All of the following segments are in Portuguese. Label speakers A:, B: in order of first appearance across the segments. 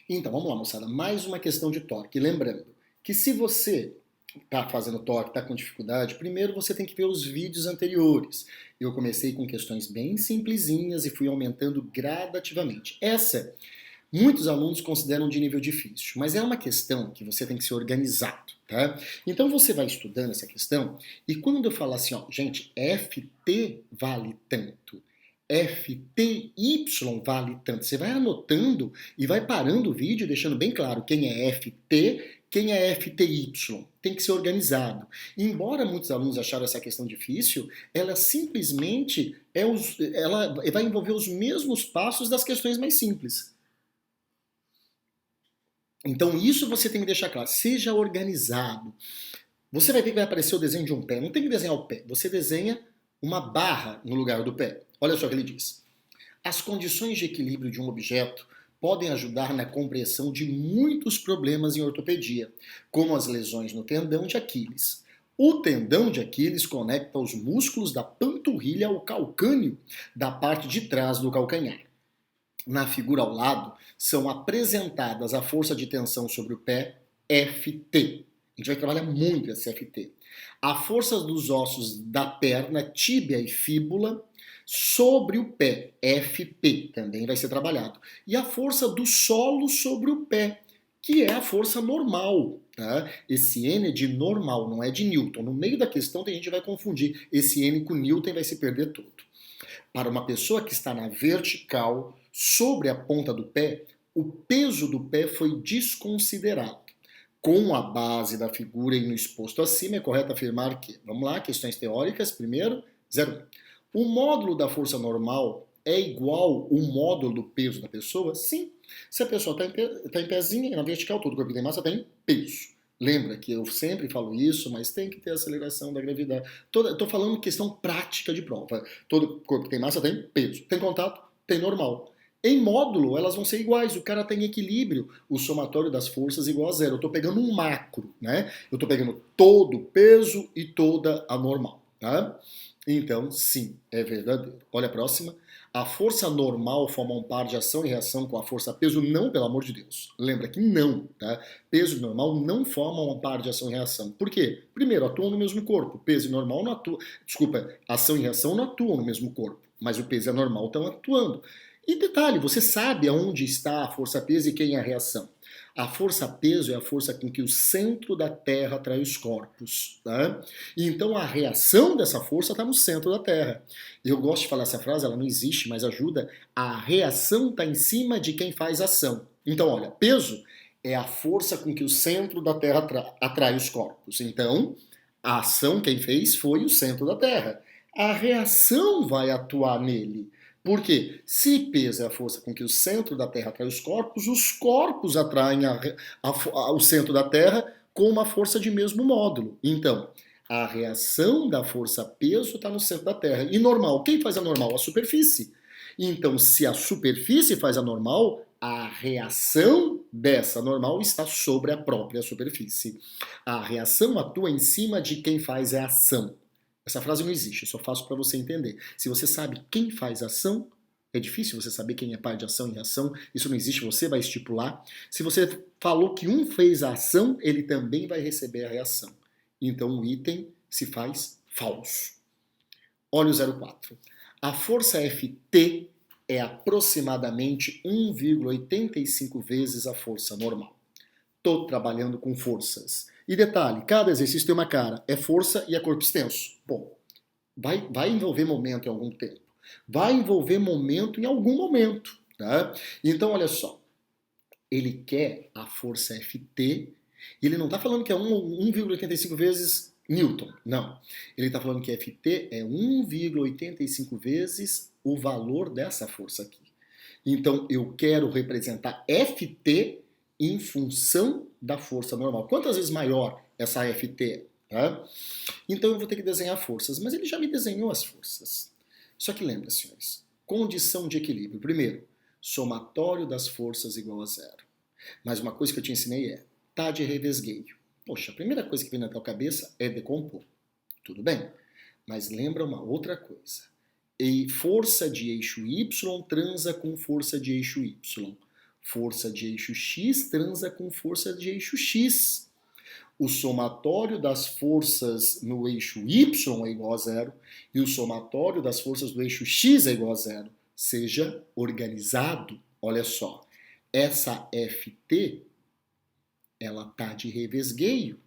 A: Então, vamos lá, moçada. Mais uma questão de torque. Lembrando que se você está fazendo torque, está com dificuldade, primeiro você tem que ver os vídeos anteriores. Eu comecei com questões bem simplesinhas e fui aumentando gradativamente. Essa, muitos alunos consideram de nível difícil, mas é uma questão que você tem que ser organizado, tá? Então você vai estudando essa questão e quando eu falar assim, ó, gente, FT vale tanto, FTY vale tanto. Você vai anotando e vai parando o vídeo, deixando bem claro quem é FT, quem é FTY. Tem que ser organizado. E embora muitos alunos acharam essa questão difícil, ela simplesmente ela vai envolver os mesmos passos das questões mais simples. Então isso você tem que deixar claro. Seja organizado. Você vai ver que vai aparecer o desenho de um pé. Não tem que desenhar o pé. Você desenha uma barra no lugar do pé. Olha só o que ele diz. As condições de equilíbrio de um objeto podem ajudar na compreensão de muitos problemas em ortopedia, como as lesões no tendão de Aquiles. O tendão de Aquiles conecta os músculos da panturrilha ao calcâneo da parte de trás do calcanhar. Na figura ao lado, são apresentadas a força de tensão sobre o pé, FT. A gente vai trabalhar muito esse FT. A força dos ossos da perna, tíbia e fíbula, sobre o pé, FP, também vai ser trabalhado. E a força do solo sobre o pé, que é a força normal. Tá? Esse N é de normal, não é de Newton. No meio da questão, a gente vai confundir. Esse N com Newton vai se perder todo. Para uma pessoa que está na vertical, sobre a ponta do pé, o peso do pé foi desconsiderado. Com a base da figura e no exposto acima, é correto afirmar que, vamos lá, questões teóricas, primeiro, 0,1. O módulo da força normal é igual ao módulo do peso da pessoa? Sim. Se a pessoa está em pezinha, na vertical, todo o corpo tem massa, tem peso. Lembra que eu sempre falo isso, mas tem que ter aceleração da gravidade. Estou falando questão prática de prova. Todo corpo que tem massa tem peso. Tem contato? Tem normal. Em módulo, elas vão ser iguais. O cara tem equilíbrio. O somatório das forças é igual a zero. Eu estou pegando um macro, né? Eu estou pegando todo o peso e toda a normal, tá? Então, sim, é verdadeiro. Olha a próxima. A força normal forma um par de ação e reação com a força peso? Não, pelo amor de Deus. Lembra que não, tá? Peso e normal não formam um par de ação e reação. Por quê? Primeiro, atuam no mesmo corpo. Peso e normal não atuam. Desculpa, ação e reação não atuam no mesmo corpo. Mas o peso e a normal estão atuando. E detalhe, você sabe aonde está a força peso e quem é a reação. A força peso é a força com que o centro da Terra atrai os corpos. Tá? E então a reação dessa força está no centro da Terra. Eu gosto de falar essa frase, ela não existe, mas ajuda. A reação está em cima de quem faz ação. Então, olha, peso é a força com que o centro da Terra atrai os corpos. Então, a ação quem fez foi o centro da Terra. A reação vai atuar nele. Por quê? Se peso é a força com que o centro da Terra atrai os corpos atraem o centro da Terra com uma força de mesmo módulo. Então, a reação da força-peso está no centro da Terra. E normal, quem faz a normal? A superfície. Então, se a superfície faz a normal, a reação dessa normal está sobre a própria superfície. A reação atua em cima de quem faz a ação. Essa frase não existe, eu só faço para você entender. Se você sabe quem faz ação, é difícil você saber quem é par de ação e reação, isso não existe, você vai estipular. Se você falou que um fez a ação, ele também vai receber a reação. Então o item se faz falso. Olha o 04. A força Ft é aproximadamente 1,85 vezes a força normal. Estou trabalhando com forças. E detalhe, cada exercício tem uma cara. É força e é corpo extenso. Bom, vai envolver momento em algum tempo. Vai envolver momento em algum momento. Tá? Então, olha só. Ele quer a força Ft. E ele não está falando que é 1,85 vezes Newton. Não. Ele está falando que Ft é 1,85 vezes o valor dessa força aqui. Então, eu quero representar Ft em função da força normal. Quantas vezes maior essa Ft? Tá? Então eu vou ter que desenhar forças, mas ele já me desenhou as forças. Só que lembra, senhores, condição de equilíbrio. Primeiro, somatório das forças igual a zero. Mas uma coisa que eu te ensinei é tá de revesgueio. Poxa, a primeira coisa que vem na tua cabeça é decompor. Tudo bem, mas lembra uma outra coisa. E força de eixo Y transa com força de eixo Y. Força de eixo X transa com força de eixo X. O somatório das forças no eixo Y é igual a zero e o somatório das forças do eixo X é igual a zero. Seja organizado. Olha só, essa FT, ela tá de revesgueio.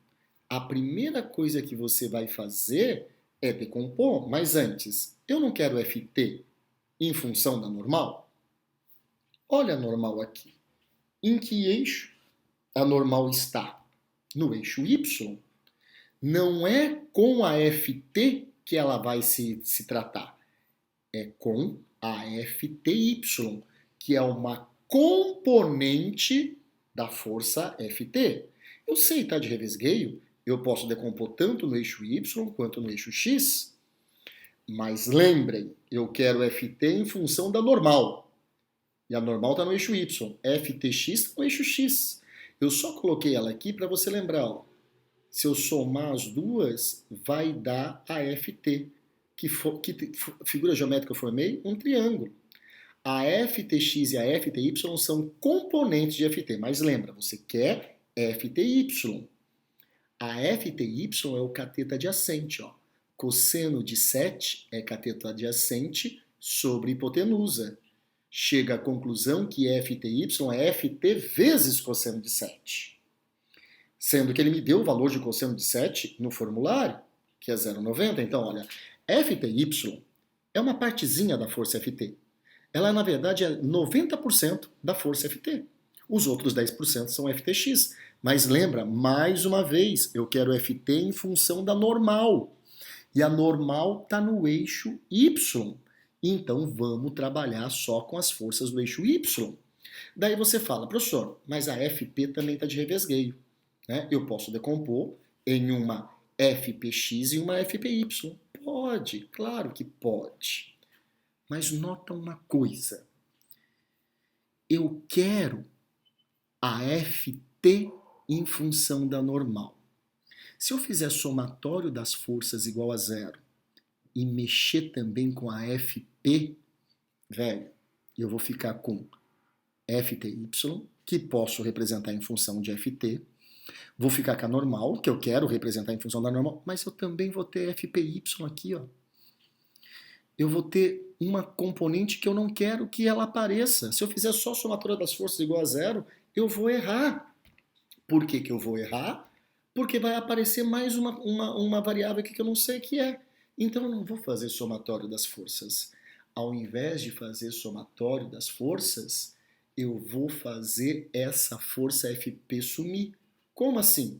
A: A primeira coisa que você vai fazer é decompor, mas antes, eu não quero FT em função da normal? Olha a normal aqui. Em que eixo a normal está? No eixo Y. Não é com a FT que ela vai se tratar. É com a FTY, que é uma componente da força FT. Eu sei, tá de revesgueio, eu posso decompor tanto no eixo Y quanto no eixo X. Mas lembrem, eu quero FT em função da normal. E a normal está no eixo Y. FTX está no eixo X. Eu só coloquei ela aqui para você lembrar. Ó. Se eu somar as duas, vai dar a FT. Que figura geométrica eu formei? Um triângulo. A FTX e a FTY são componentes de FT. Mas lembra, você quer FTY. A FTY é o cateto adjacente. Ó. Cosseno de 7 é cateto adjacente sobre hipotenusa. Chega à conclusão que FTY é FT vezes cosseno de 7. Sendo que ele me deu o valor de cosseno de 7 no formulário, que é 0,90. Então, olha, FTY é uma partezinha da força FT. Ela, na verdade, é 90% da força FT. Os outros 10% são FTX. Mas lembra, mais uma vez, eu quero FT em função da normal. E a normal está no eixo Y. Então vamos trabalhar só com as forças do eixo Y. Daí você fala, professor, mas a FP também está de revesgueio. Né? Eu posso decompor em uma FPX e uma FPY. Pode, claro que pode. Mas nota uma coisa. Eu quero a FT em função da normal. Se eu fizer somatório das forças igual a zero e mexer também com a FP, velho, eu vou ficar com FTY, que posso representar em função de FT. Vou ficar com a normal, que eu quero representar em função da normal, mas eu também vou ter FPY aqui, ó. Eu vou ter uma componente que eu não quero que ela apareça. Se eu fizer só somatório das forças igual a zero, eu vou errar. Por que que eu vou errar? Porque vai aparecer mais uma variável aqui que eu não sei o que é. Então eu não vou fazer somatório das forças. Ao invés de fazer somatório das forças, eu vou fazer essa força FP sumir. Como assim?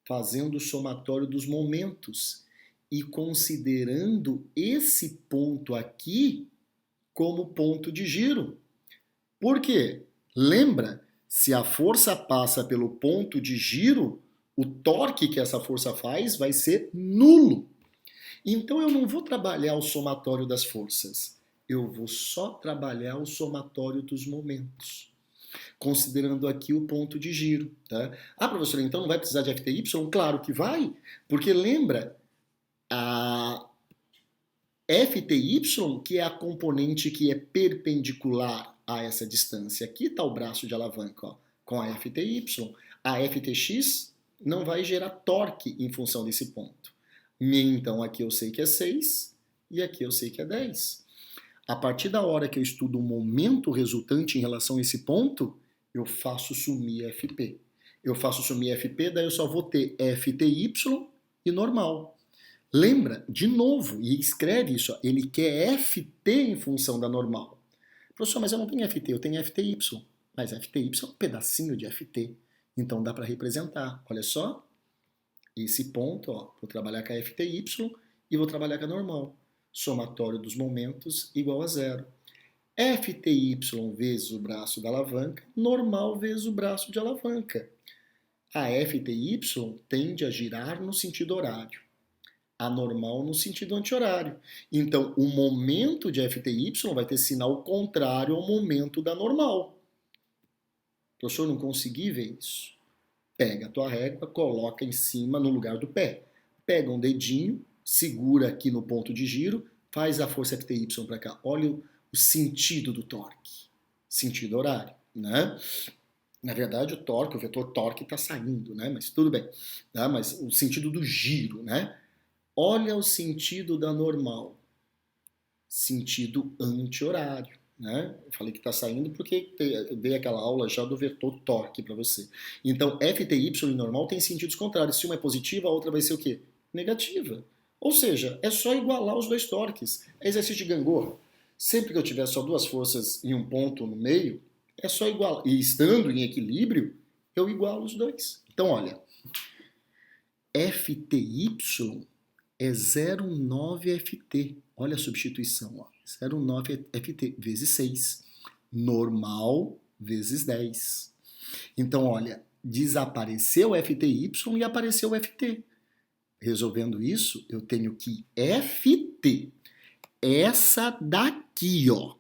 A: Fazendo o somatório dos momentos e considerando esse ponto aqui como ponto de giro. Por quê? Lembra? Se a força passa pelo ponto de giro, o torque que essa força faz vai ser nulo. Então eu não vou trabalhar o somatório das forças, eu vou só trabalhar o somatório dos momentos, considerando aqui o ponto de giro. Tá? Ah, professor, então não vai precisar de FTY? Claro que vai, porque lembra, a FTY, que é a componente que é perpendicular a essa distância. Aqui está o braço de alavanca, ó, com a FTY. A FTX não vai gerar torque em função desse ponto. Então aqui eu sei que é 6 e aqui eu sei que é 10. A partir da hora que eu estudo o momento resultante em relação a esse ponto, eu faço sumir FP. Eu faço sumir FP, daí eu só vou ter FTY e normal. Lembra, de novo, e escreve isso, ó, ele quer FT em função da normal. Professor, mas eu não tenho FT, eu tenho FTY. Mas FTY é um pedacinho de FT, então dá para representar. Olha só, esse ponto, ó, vou trabalhar com a FTY e vou trabalhar com a normal. Somatório dos momentos igual a zero. FTY vezes o braço da alavanca, normal vezes o braço de alavanca. A FTY tende a girar no sentido horário. A normal no sentido anti-horário. Então, o momento de FTY vai ter sinal contrário ao momento da normal. Professor, não consegui ver isso. Pega a tua régua, coloca em cima no lugar do pé. Pega um dedinho, segura aqui no ponto de giro, faz a força FTY para cá. Olha o sentido do torque. Sentido horário. né? Na verdade, o vetor torque está saindo, né? Mas tudo bem. Tá? Mas o sentido do giro, né? Olha o sentido da normal. Sentido anti-horário, né? Eu falei que está saindo porque eu dei aquela aula já do vetor torque para você. Então, FTY e normal tem sentidos contrários. Se uma é positiva, a outra vai ser o quê? Negativa. Ou seja, é só igualar os dois torques. É exercício de gangorra. Sempre que eu tiver só duas forças em um ponto no meio, é só igualar. E estando em equilíbrio, eu igualo os dois. Então, olha, FTY é 0,9 FT. Olha a substituição, ó. 0,9 FT vezes 6. Normal vezes 10. Então, olha, desapareceu FTY e apareceu FT. Resolvendo isso, eu tenho que FT, essa daqui, ó,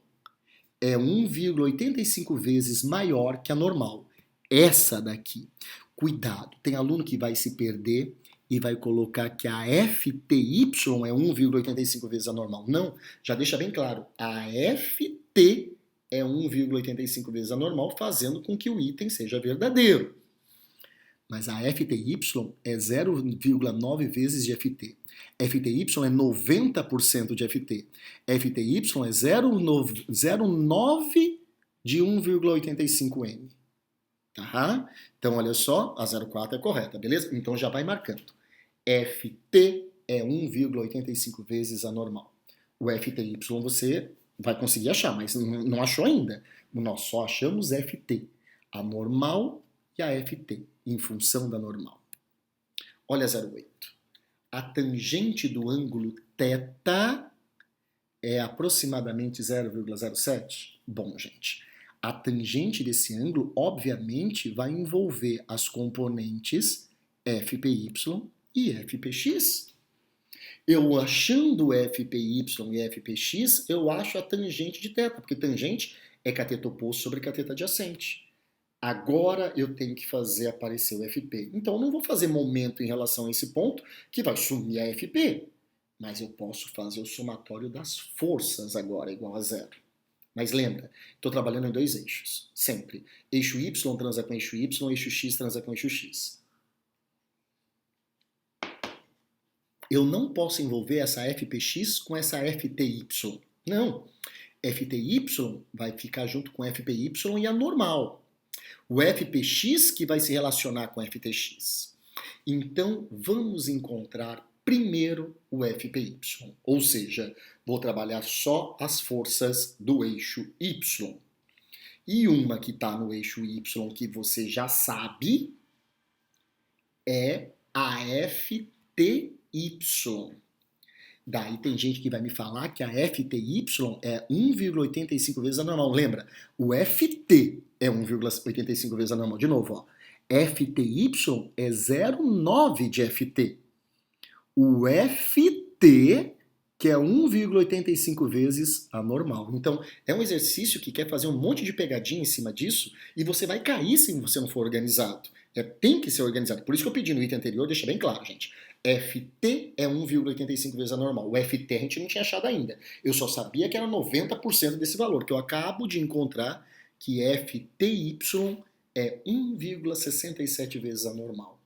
A: é 1,85 vezes maior que a normal. Essa daqui. Cuidado, tem aluno que vai se perder e vai colocar que a FTY é 1,85 vezes a normal. Não, já deixa bem claro. A FT é 1,85 vezes a normal, fazendo com que o item seja verdadeiro. Mas a FTY é 0,9 vezes de FT. FTY é 90% de FT. FTY é 0,9 de 1,85M. Tá? Então, olha só, a 0,4 é correta, beleza? Então já vai marcando. FT é 1,85 vezes a normal. O FTY você vai conseguir achar, mas não achou ainda. Nós só achamos FT, a normal e a FT, em função da normal. Olha 0,8. A tangente do ângulo θ é aproximadamente 0,07? Bom, gente, a tangente desse ângulo, obviamente, vai envolver as componentes FPY e FPX. Eu achando FPY e FPX, eu acho a tangente de θ, porque tangente é cateto oposto sobre cateto adjacente. Agora eu tenho que fazer aparecer o FP. Então eu não vou fazer momento em relação a esse ponto, que vai sumir a FP. Mas eu posso fazer o somatório das forças agora, igual a zero. Mas lembra, estou trabalhando em dois eixos, sempre. Eixo Y transa com eixo Y, eixo X transa com eixo X. Eu não posso envolver essa FPX com essa FTY. Não. FTY vai ficar junto com FPY e a normal. O FPX que vai se relacionar com FTX. Então, vamos encontrar primeiro o FPY. Ou seja, vou trabalhar só as forças do eixo Y. E uma que está no eixo Y, que você já sabe, é a FTY. Daí tem gente que vai me falar que a FTY é 1,85 vezes a normal. Lembra, o FT é 1,85 vezes a normal. De novo, ó. FTY é 0,9 de FT. O FT, que é 1,85 vezes a normal. Então, é um exercício que quer fazer um monte de pegadinha em cima disso e você vai cair se você não for organizado. Tem que ser organizado. Por isso que eu pedi no item anterior, deixa bem claro, gente. FT é 1,85 vezes a normal. O FT a gente não tinha achado ainda. Eu só sabia que era 90% desse valor, que eu acabo de encontrar que FTY é 1,67 vezes a normal.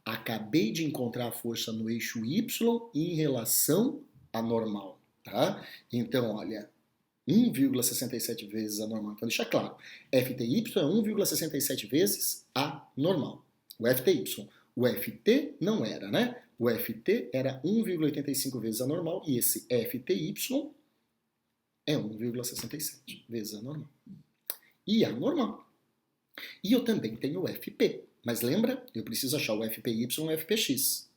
A: Acabei de encontrar a força no eixo Y em relação à normal, tá? Então, olha, 1,67 vezes a normal. Então, deixa claro, FTY é 1,67 vezes a normal. O FTY. O FT não era, né? O FT era 1,85 vezes a normal e esse FTY é 1,67 vezes a normal. E a normal. E eu também tenho o FP. Mas lembra? Eu preciso achar o FPY e o FPX.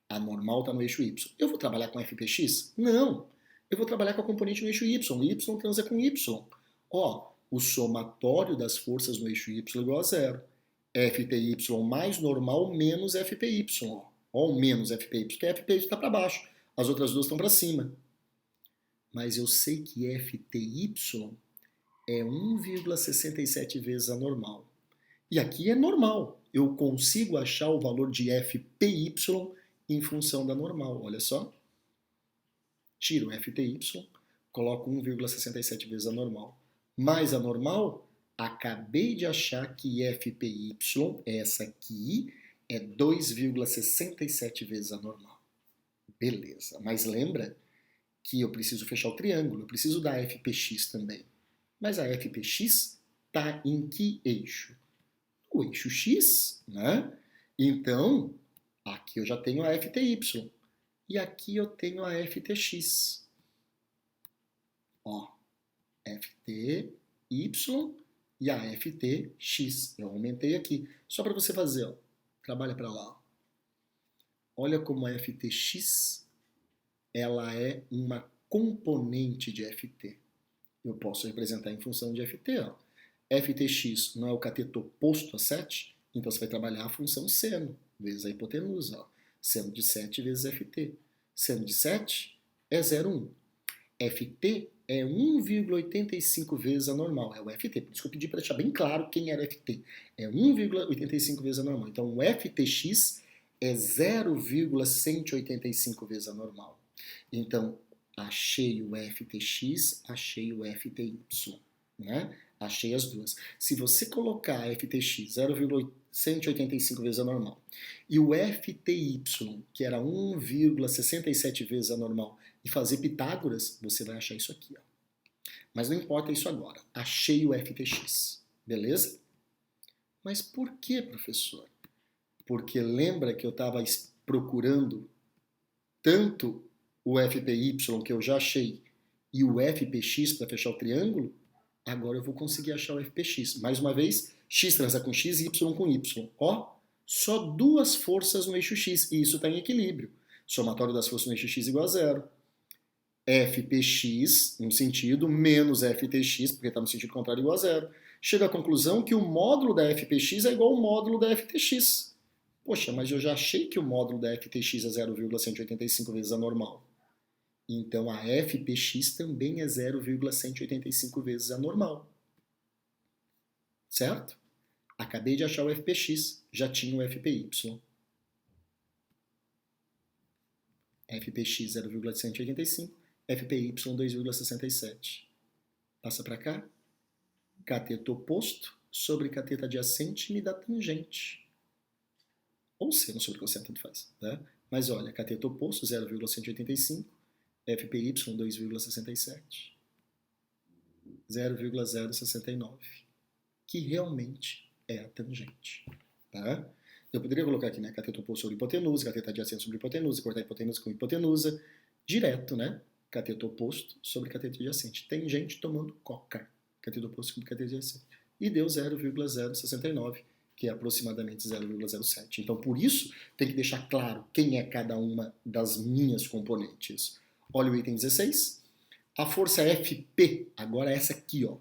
A: A normal está no eixo Y. Eu vou trabalhar com FPX? Não. Eu vou trabalhar com a componente no eixo Y. Y transa com Y. Ó, o somatório das forças no eixo Y é igual a zero. FTY mais normal menos FPY. Ó, o menos FPY, porque FPY está para baixo. As outras duas estão para cima. Mas eu sei que FTY é 1,67 vezes a normal. E aqui é normal. Eu consigo achar o valor de FPY em função da normal. Olha só. Tiro o FTY, coloco 1,67 vezes a normal. Mais a normal, Acabei de achar que FPY, essa aqui, é 2,67 vezes a normal. Beleza, mas lembra que eu preciso fechar o triângulo, eu preciso da FPX também. Mas a FPX está em que eixo? O eixo X, né? Então, aqui eu já tenho a FTY. E aqui eu tenho a FTX. Ó, FTY e a FTX. Eu aumentei aqui. Só para você fazer, ó. Trabalha para lá. Olha como a FTX ela é uma componente de FT. Eu posso representar em função de FT. Ó. FTX não é o cateto oposto a 7? Então você vai trabalhar a função seno vezes a hipotenusa. Ó. Seno de 7 vezes FT. Seno de 7 é 0,1. FT é 1,85 vezes a normal, é o FT. Por isso que eu pedi para deixar bem claro quem era FT. É 1,85 vezes a normal. Então o FTX é 0,185 vezes a normal. Então, achei o FTX, achei o FTY, né? Achei as duas. Se você colocar a FTX 0,185 vezes a normal e o FTY, que era 1,67 vezes a normal, e fazer Pitágoras, você vai achar isso aqui. Ó. Mas não importa isso agora. Achei o FTX. Beleza? Mas por que, professor? Porque lembra que eu estava procurando tanto o FPY, que eu já achei, e o FPX para fechar o triângulo? Agora eu vou conseguir achar o FPX. Mais uma vez, X transa com X e Y com Y. Ó, só duas forças no eixo X, e isso está em equilíbrio. Somatório das forças no eixo X igual a zero. FPX, num sentido, menos FTX, porque está no sentido contrário, igual a zero. Chega à conclusão que o módulo da FPX é igual ao módulo da FTX. Poxa, mas eu já achei que o módulo da FTX é 0,185 vezes a normal. Então a FPX também é 0,185 vezes a normal. Certo? Acabei de achar o FPX, já tinha o FPY. FPX 0,185, FPY 2,67. Passa para cá. Cateto oposto sobre cateto adjacente me dá tangente. Ou seno sobre cosseno, tanto faz. Né? Mas olha, cateto oposto 0,185, FPY 2,67. 0,069. Que realmente é a tangente. Tá? Eu poderia colocar aqui, né, cateto oposto sobre hipotenusa, cateto adjacente sobre hipotenusa, cortar hipotenusa com hipotenusa, direto, né? Cateto oposto sobre cateto adjacente. Tem gente tomando coca, cateto oposto sobre cateto adjacente. E deu 0,069, que é aproximadamente 0,07. Então, por isso, tem que deixar claro quem é cada uma das minhas componentes. Olha o item 16. A força FP, agora essa aqui, ó,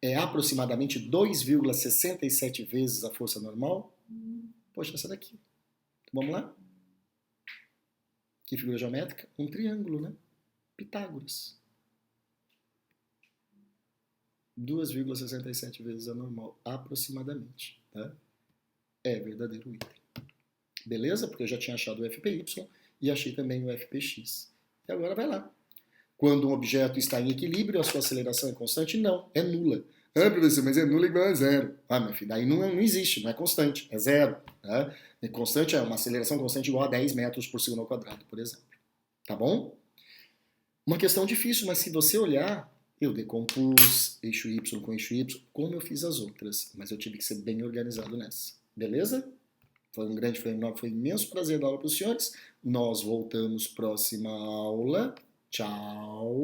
A: é aproximadamente 2,67 vezes a força normal. Poxa, essa daqui. Então, vamos lá? Que figura geométrica? Um triângulo, né? Pitágoras. 2,67 vezes a normal, aproximadamente. Tá? É verdadeiro item. Beleza? Porque eu já tinha achado o FPY e achei também o FPX. E agora vai lá. Quando um objeto está em equilíbrio, a sua aceleração é constante? Não, é nula. Ah, professor, mas é nula igual a zero. Ah, meu filho, daí não existe, não é constante, é zero. Tá? E constante é uma aceleração constante igual a 10 metros por segundo ao quadrado, por exemplo. Tá bom? Uma questão difícil, mas se você olhar, eu decompus eixo Y com eixo Y, como eu fiz as outras, mas eu tive que ser bem organizado nessa. Beleza? Foi um grande, foi um imenso prazer dar aula para os senhores. Nós voltamos próxima aula. Tchau!